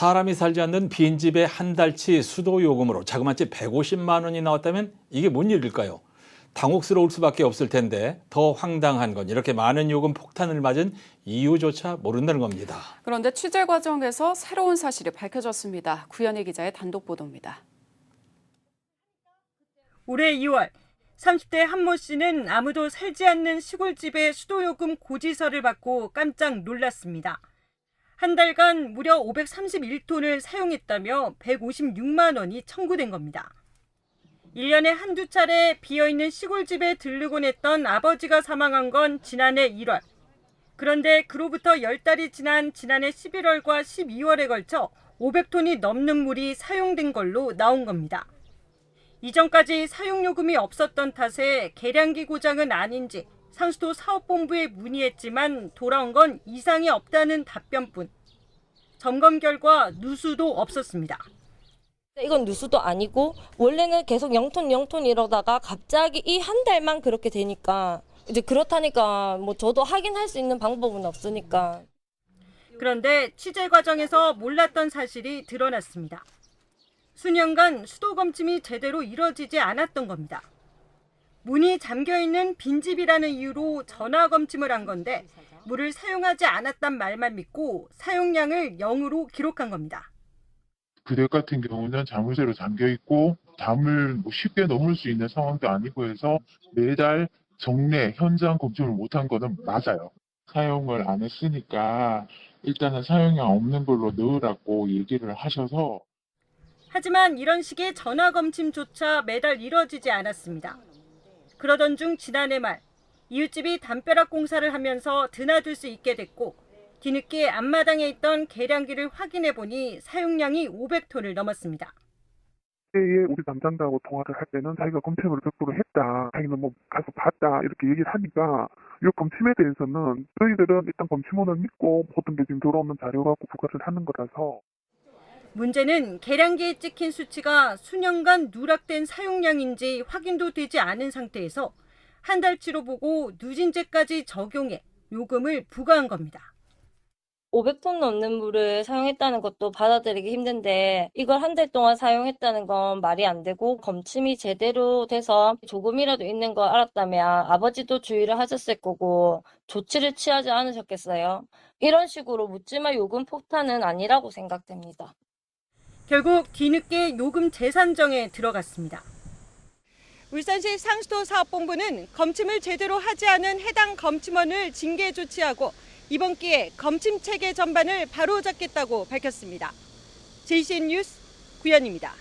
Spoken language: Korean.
사람이 살지 않는 빈집에 한 달치 수도 요금으로 자그마치 150만 원이 나왔다면 이게 뭔 일일까요? 당혹스러울 수밖에 없을 텐데 더 황당한 건 이렇게 많은 요금 폭탄을 맞은 이유조차 모른다는 겁니다. 그런데 취재 과정에서 새로운 사실이 밝혀졌습니다. 구현희 기자의 단독 보도입니다. 올해 2월 30대 한모 씨는 아무도 살지 않는 시골집에 수도요금 고지서를 받고 깜짝 놀랐습니다. 한 달간 무려 531톤을 사용했다며 156만 원이 청구된 겁니다. 1년에 한두 차례 비어있는 시골집에 들르곤 했던 아버지가 사망한 건 지난해 1월. 그런데 그로부터 10달이 지난 지난해 11월과 12월에 걸쳐 500톤이 넘는 물이 사용된 걸로 나온 겁니다. 이전까지 사용요금이 없었던 탓에 계량기 고장은 아닌지 상수도 사업본부에 문의했지만 돌아온 건 이상이 없다는 답변뿐. 점검 결과 누수도 없었습니다. 이건 누수도 아니고 원래는 계속 0톤 이러다가 갑자기 이 한 달만 그렇게 되니까 이제 그렇다니까 뭐 저도 확인할 수 있는 방법은 없으니까. 그런데 취재 과정에서 몰랐던 사실이 드러났습니다. 수년간 수도 검침이 제대로 이뤄지지 않았던 겁니다. 문이 잠겨있는 빈집이라는 이유로 전화 검침을 한 건데 물을 사용하지 않았단 말만 믿고 사용량을 0으로 기록한 겁니다. 그댁 같은 경우는 자물쇠로 잠겨있고 담을 쉽게 넘을 수 있는 상황도 아니고 해서 매달 정례 현장 검침을 못한 거는 맞아요. 사용을 안 했으니까 일단은 사용량 없는 걸로 넣으라고 얘기를 하셔서. 하지만 이런 식의 전화 검침조차 매달 이뤄지지 않았습니다. 그러던 중 지난해 말 이웃집이 담벼락 공사를 하면서 드나들 수 있게 됐고 뒤늦게 앞마당에 있던 계량기를 확인해 보니 사용량이 500톤을 넘었습니다. 우리 담당자하고 통화를 할 때는 자기가 검침을 100% 했다. 자기는 뭐 가서 봤다. 이렇게 얘기를 하니까 이 검침에 대해서는 저희들은 일단 검침원을 믿고 모든 게 지금 들어오는 자료 갖고 부과를 하는 거라서. 문제는 계량기에 찍힌 수치가 수년간 누락된 사용량인지 확인도 되지 않은 상태에서 한 달치로 보고 누진제까지 적용해 요금을 부과한 겁니다. 500톤 넘는 물을 사용했다는 것도 받아들이기 힘든데 이걸 한 달 동안 사용했다는 건 말이 안 되고 검침이 제대로 돼서 조금이라도 있는 걸 알았다면 아버지도 주의를 하셨을 거고 조치를 취하지 않으셨겠어요. 이런 식으로 묻지마 요금 폭탄은 아니라고 생각됩니다. 결국 뒤늦게 요금 재산정에 들어갔습니다. 울산시 상수도 사업본부는 검침을 제대로 하지 않은 해당 검침원을 징계 조치하고 이번 기회에 검침 체계 전반을 바로잡겠다고 밝혔습니다. JCN 뉴스 구현입니다.